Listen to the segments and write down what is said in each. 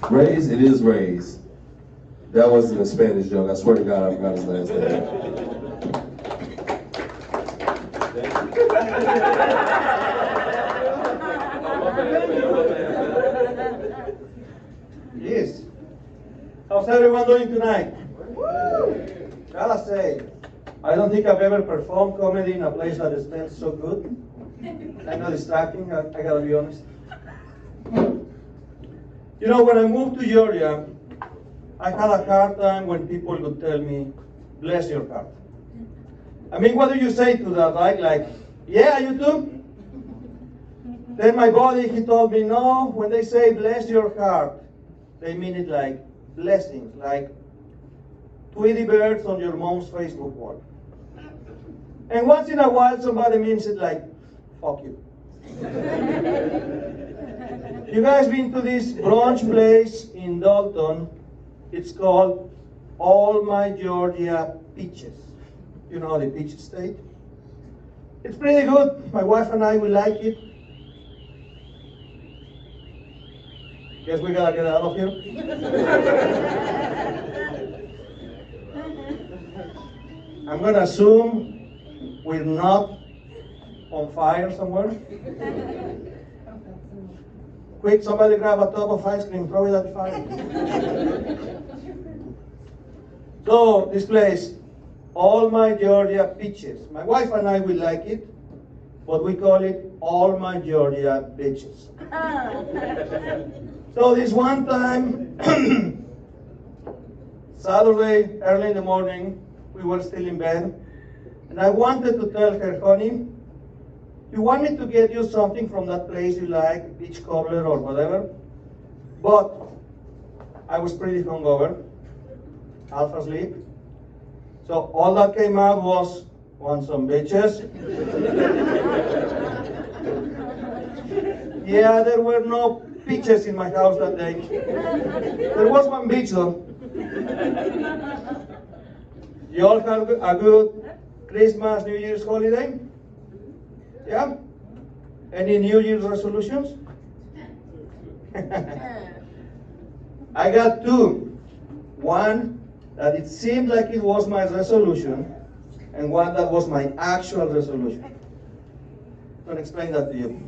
Ray's, it is Ray's. That wasn't a Spanish joke. I swear to God, I forgot his last name. Yes. How's everyone doing tonight? Gotta say, I don't think I've ever performed comedy in a place that smells so good. Kind of distracting, I gotta be honest. You know, when I moved to Georgia, I had a hard time when people would tell me, bless your heart. I mean, what do you say to that, right? Like, yeah, you too? Then my buddy, he told me, no, when they say bless your heart, they mean it like blessings, like Tweety birds on your mom's Facebook wall. And once in a while, somebody means it like, fuck you. You guys been to this brunch place in Dalton? It's called All My Georgia Peaches. You know the peach state? It's pretty good. My wife and I, we like it. Guess we gotta get out of here. I'm gonna assume we're not on fire somewhere. Quick, somebody grab a tub of ice cream, throw it at the fire. So, this place, All My Georgia Peaches. My wife and I, we like it, but we call it All My Georgia Bitches. So this one time, Saturday, early in the morning, we were still in bed, and I wanted to tell her, honey, you want me to get you something from that place you like, beach cobbler or whatever? But I was pretty hungover, half asleep. So all that came out was, want some bitches? Yeah, there were no beaches in my house that day. There was one beach though. You all have a good Christmas, New Year's holiday? Yeah? Any New Year's resolutions? I got two. One that it seemed like it was my resolution, and one that was my actual resolution. I'm going to explain that to you.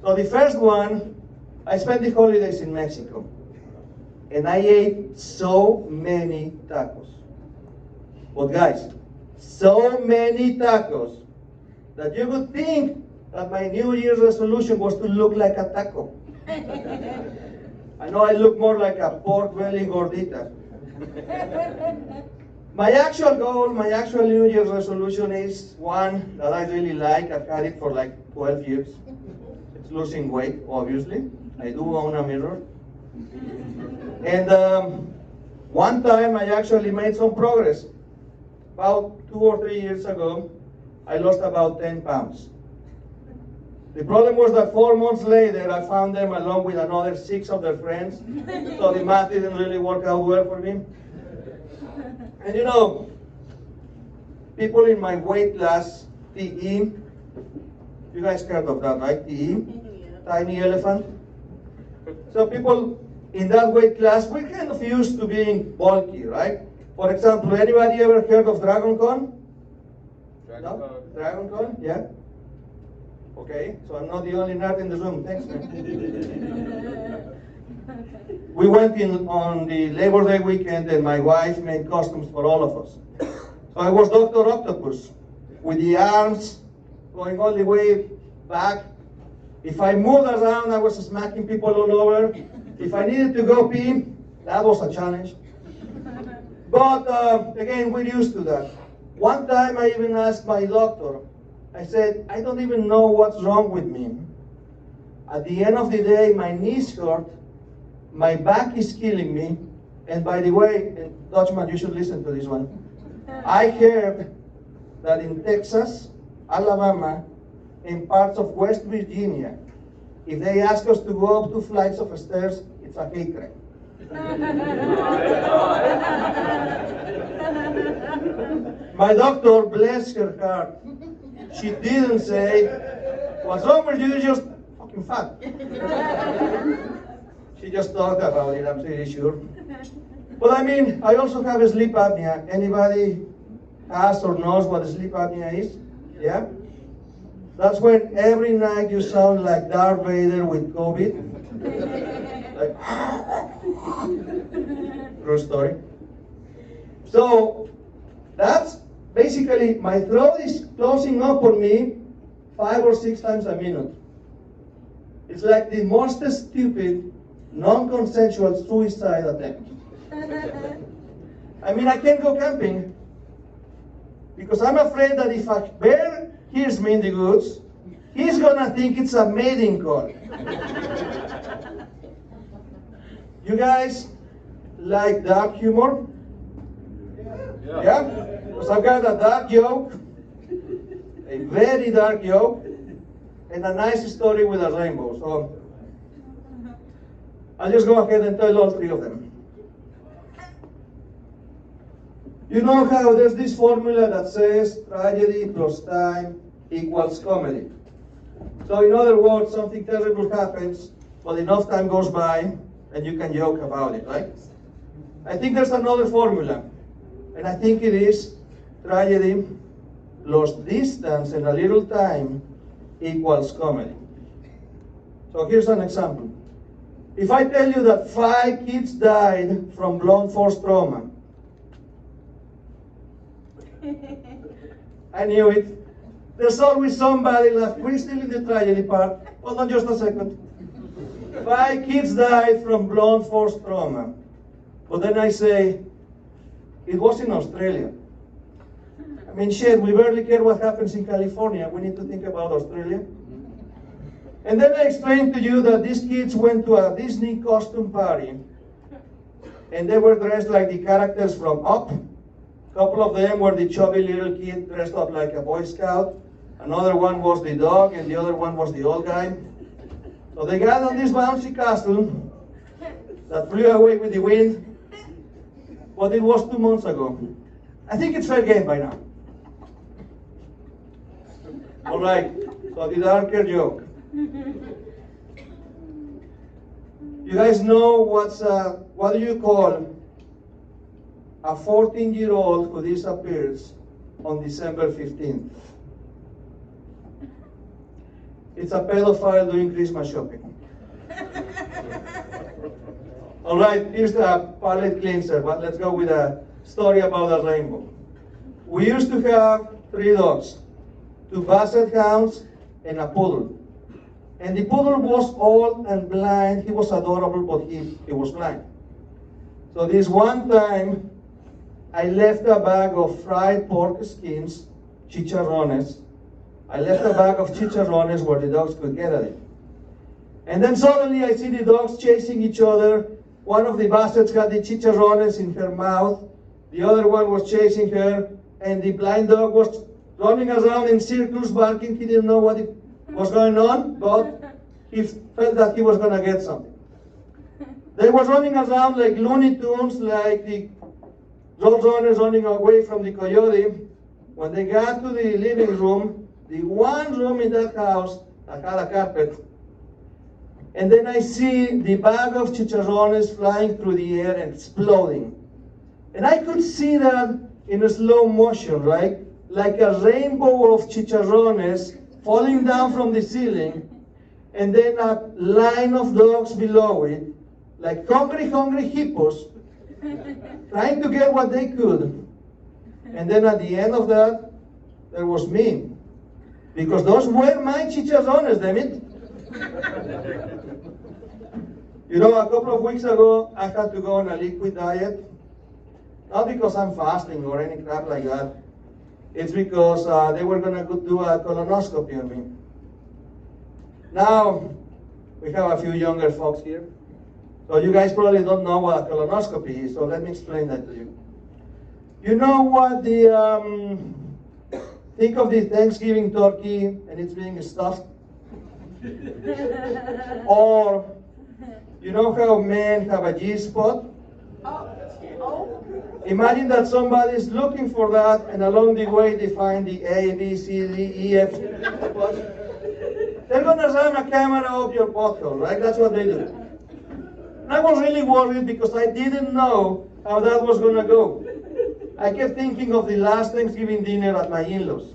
So the first one, I spent the holidays in Mexico, and I ate so many tacos. But guys, so many tacos that you would think that my New Year's resolution was to look like a taco. I know I look more like a pork belly gordita. My actual goal, my actual New Year's resolution is one that I really like. I've had it for like 12 years. It's losing weight, obviously. I do own a mirror. And one time I actually made some progress. About 2 or 3 years ago, I lost about 10 pounds. The problem was that 4 months later, I found them along with another 6 of their friends. So the math didn't really work out well for me. And you know, people in my weight class, TE, you guys heard of that, right? TE, tiny elephant. So people in that weight class, we're kind of used to being bulky, right? For example, anybody ever heard of Dragon Con? No? Dragon Con, yeah? Okay, so I'm not the only nerd in the room. Thanks, man. We went in on the Labor Day weekend, and my wife made costumes for all of us. So I was Dr. Octopus, with the arms going all the way back. If I moved around, I was smacking people all over. If I needed to go pee, that was a challenge. But again, we're used to that. One time I even asked my doctor, I said, I don't even know what's wrong with me. At the end of the day, my knees hurt, my back is killing me, and by the way, Dutchman, you should listen to this one. I heard that in Texas, Alabama, and parts of West Virginia, if they ask us to go up 2 flights of stairs, it's a hate crime. My doctor, bless her heart, she didn't say, what's wrong with you, you're just fucking fat. She just talked about it, I'm pretty sure. But I mean, I also have a sleep apnea. Anybody has or knows what sleep apnea is? Yeah? That's when every night you sound like Darth Vader with COVID. Like, true story. So, that's basically, my throat is closing up on me 5 or 6 times a minute. It's like the most stupid, non-consensual suicide attempt. I mean, I can't go camping because I'm afraid that if a bear hears me in the woods, he's gonna think it's a mating call. You guys like dark humor? Yeah? Because I've got a dark joke, a very dark joke, and a nice story with a rainbow. So I'll just go ahead and tell all 3 of them. You know how there's this formula that says tragedy plus time equals comedy. So in other words, something terrible happens, but enough time goes by and you can joke about it, right? I think there's another formula, and I think it is tragedy plus distance and a little time equals comedy. So here's an example. If I tell you that 5 kids died from blunt force trauma, I knew it. There's always somebody left. We're still in the tragedy part. Hold on just a second. 5 kids died from blunt force trauma. But then I say, it was in Australia. I mean, shit, we barely care what happens in California. We need to think about Australia. And then I explained to you that these kids went to a Disney costume party. And they were dressed like the characters from Up. A couple of them were the chubby little kid dressed up like a Boy Scout. Another one was the dog, and the other one was the old guy. So they got on this bouncy castle that flew away with the wind. But it was 2 months ago. I think it's fair game by now. All right, so the darker joke. You guys know what do you call a 14-year-old who disappears on December 15th? It's a pedophile doing Christmas shopping. All right, here's the palate cleanser, but let's go with a story about a rainbow. We used to have 3 dogs, 2 basset hounds, and a poodle. And the poodle was old and blind. He was adorable, but he was blind. So this one time, I left a bag of fried pork skins, chicharrones. I left a bag of chicharrones where the dogs could get at it. And then suddenly I see the dogs chasing each other. One of the bassets had the chicharrones in her mouth. The other one was chasing her. And the blind dog was running around in circles, barking. He didn't know what was going on, but he felt that he was going to get something. They were running around like Looney Tunes, like the roadrunners running away from the coyote. When they got to the living room, the one room in that house that had a carpet, and then I see the bag of chicharrones flying through the air and exploding. And I could see that in a slow motion, right? Like a rainbow of chicharrones falling down from the ceiling, and then a line of dogs below it, like hungry hippos, trying to get what they could. And then at the end of that, there was me. Because those were my chicharrones, damn it. You know, a couple of weeks ago, I had to go on a liquid diet. Not because I'm fasting or any crap like that. It's because they were going to do a colonoscopy on me. Now, we have a few younger folks here. So you guys probably don't know what a colonoscopy is, so let me explain that to you. You know what think of the Thanksgiving turkey and it's being stuffed? Or, you know how men have a G-spot? Imagine that somebody is looking for that, and along the way they find the A, B, C, D, E, F spot. They're going to run a camera up your butthole, right? That's what they do. I was really worried because I didn't know how that was gonna go. I kept thinking of the last Thanksgiving dinner at my in-laws.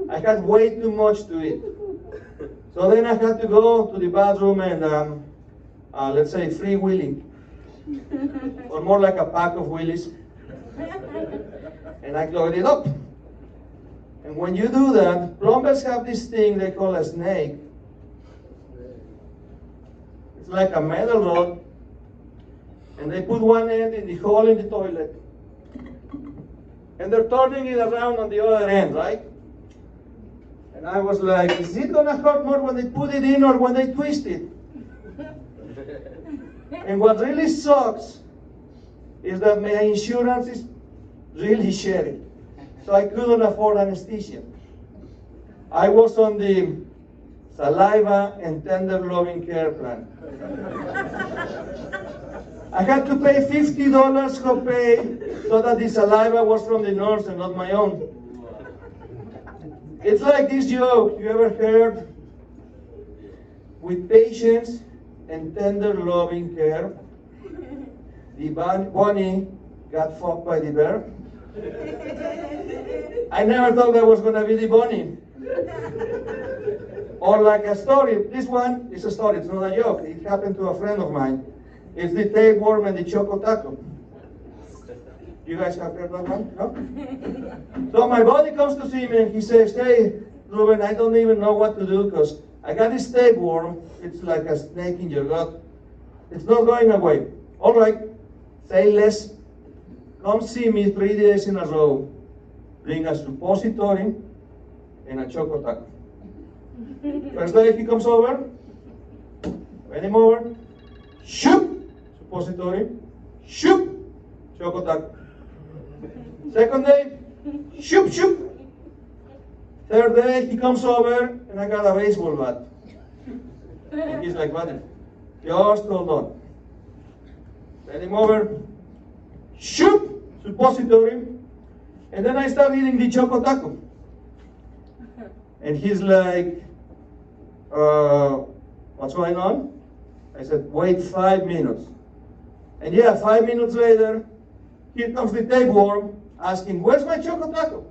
I had way too much to eat. So then I had to go to the bathroom and, let's say, free wheeling. Or more like a pack of wheelies. And I clogged it up. And when you do that, plumbers have this thing they call a snake. It's like a metal rod. And they put one end in the hole in the toilet. And they're turning it around on the other end, right? And I was like, is it gonna hurt more when they put it in or when they twist it? And what really sucks is that my insurance is really shitty. So I couldn't afford anesthesia. I was on the saliva and tender loving care plan. I had to pay $50 copay so that the saliva was from the nurse and not my own. It's like this joke you ever heard? With patience and tender loving care, the bunny got fucked by the bear. I never thought that was gonna be the bunny. Or like a story, this one is a story, it's not a joke. It happened to a friend of mine. It's the tapeworm and the choco taco. You guys have heard that one? No? So my buddy comes to see me and he says, hey, Ruben, I don't even know what to do because I got this tapeworm. It's like a snake in your gut. It's not going away. All right, say less. Come see me 3 days in a row. Bring a suppository and a choco taco. First day he comes over, bring him over, shoop, suppository, shoop, choco taco. Second day, shoop, shoop. Third day he comes over and I got a baseball bat. And he's like, buddy, just hold on. Bring him over, shoop, suppository, and then I start eating the choco taco. And he's like, what's going on? I said, wait 5 minutes. And yeah, 5 minutes later, here comes the tapeworm asking, where's my choco taco?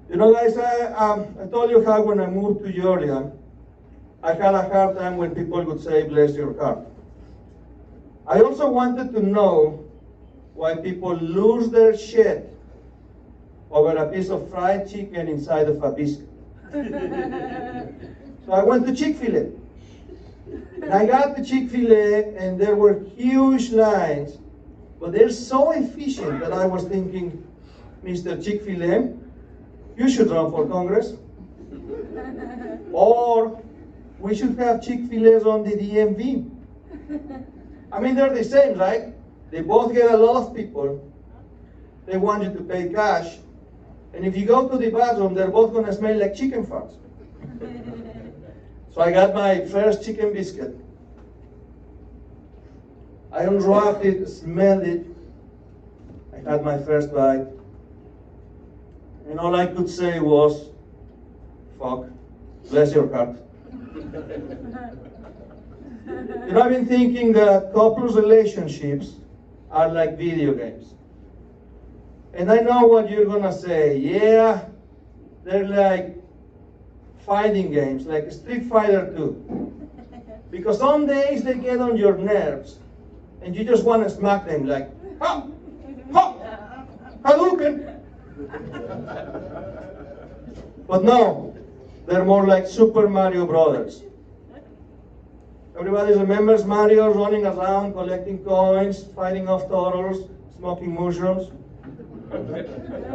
You know, guys, I told you how when I moved to Georgia, I had a hard time when people would say, bless your heart. I also wanted to know why people lose their shit over a piece of fried chicken inside of a biscuit. So I went to Chick-fil-A. And I got to Chick-fil-A and there were huge lines, but they're so efficient that I was thinking, Mr. Chick-fil-A, you should run for Congress. Or we should have Chick-fil-A's on the DMV. I mean, they're the same, right? They both get a lot of people. They want you to pay cash. And if you go to the bathroom, they're both gonna smell like chicken farts. So I got my first chicken biscuit. I unwrapped it, smelled it. I had my first bite. And all I could say was, fuck, bless your heart. You know, I've been thinking that couples relationships are like video games. And I know what you're gonna say. Yeah, they're like fighting games, like Street Fighter 2. Because some days they get on your nerves, and you just want to smack them like, ha, ha, Hadouken. But no, they're more like Super Mario Brothers. Everybody remembers Mario running around, collecting coins, fighting off turtles, smoking mushrooms.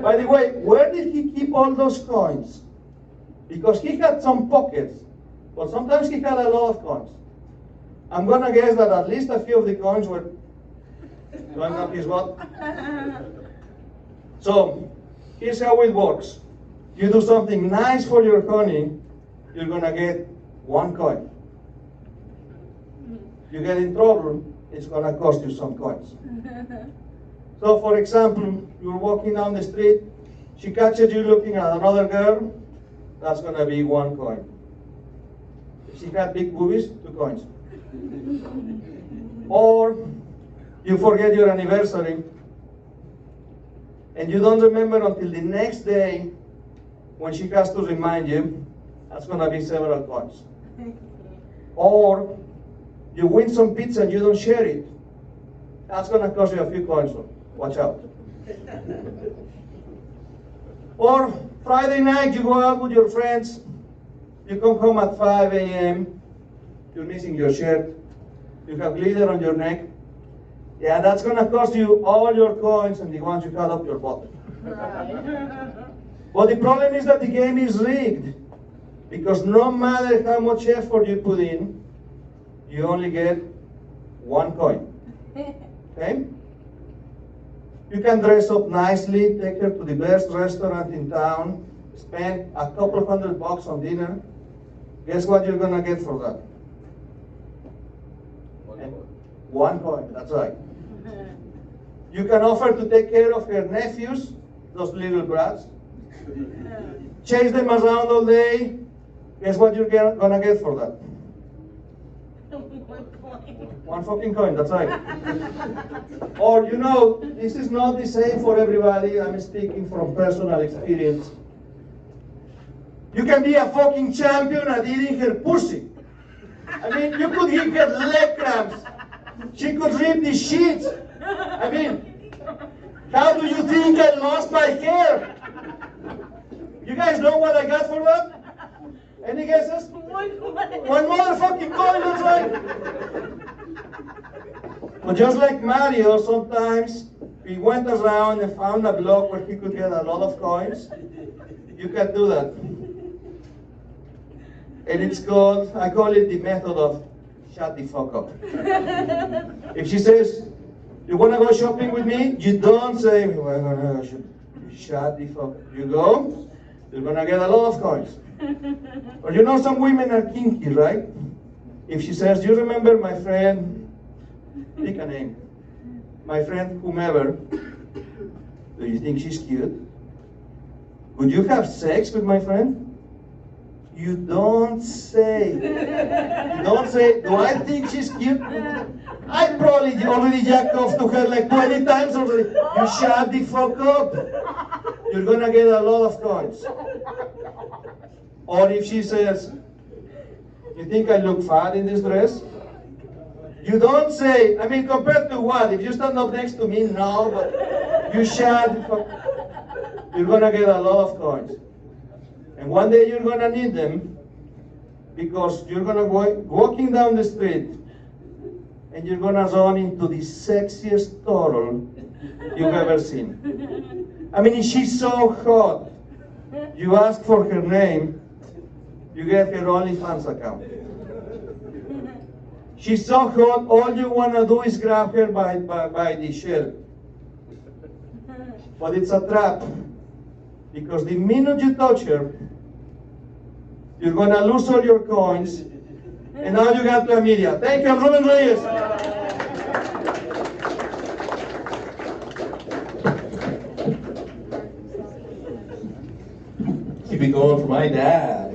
By the way, where did he keep all those coins? Because he had some pockets, but sometimes he had a lot of coins. I'm gonna guess that at least a few of the coins were going up his butt. So, here's how it works. You do something nice for your honey, you're gonna get 1 coin. You get in trouble, it's gonna cost you some coins. So for example, you're walking down the street, she catches you looking at another girl, that's gonna be 1 coin. she had big boobies, 2 coins. Or you forget your anniversary and you don't remember until the next day when she has to remind you, that's gonna be several coins. Or you win some pizza and you don't share it, that's gonna cost you a few coins, so watch out. Or Friday night, you go out with your friends, you come home at 5 a.m., you're missing your shirt, you have glitter on your neck. Yeah, that's gonna cost you all your coins and the ones you had up your butt. But the problem is that the game is rigged, because no matter how much effort you put in, you only get 1 coin. Okay? You can dress up nicely, take her to the best restaurant in town, spend a couple $100 on dinner. Guess what you're gonna get for that? 1 coin, that's right. You can offer to take care of her nephews, those little brats. Chase them around all day. Guess what you're gonna get for that? 1 fucking coin, that's right. Or, you know, this is not the same for everybody. I'm speaking from personal experience. You can be a fucking champion at eating her pussy. I mean, you could hit her leg cramps. She could rip the sheets. I mean, how do you think I lost my hair? You guys know what I got for that? Any guesses? 1 motherfucking coin, that's right. But just like Mario, sometimes he went around and found a block where he could get a lot of coins. You can do that. And it's called, I call it the method of shut the fuck up. If she says, you wanna go shopping with me? You don't say, we're gonna shut the fuck up. You go, you're gonna get a lot of coins. Or you know some women are kinky, right? If she says, do you remember my friend, pick a name, my friend whomever, do you think she's cute? Would you have sex with my friend? You don't say. You don't say, do I think she's cute? I probably already jacked off to her like 20 times already. You shut the fuck up. You're gonna get a lot of coins. Or if she says, you think I look fat in this dress? You don't say, I mean, compared to what? If you stand up next to me, no, but you shut the fuck up. You're gonna get a lot of coins. And one day you're gonna need them, because you're gonna go walking down the street and you're gonna run into the sexiest turtle you've ever seen. I mean, she's so hot. You ask for her name, you get her OnlyFans account. She's so hot, all you wanna do is grab her by the shirt. But it's a trap, because the minute you touch her, you're gonna lose all your coins, and now you got chlamydia. Thank you, Ruben Reyes. Keep it going for my dad.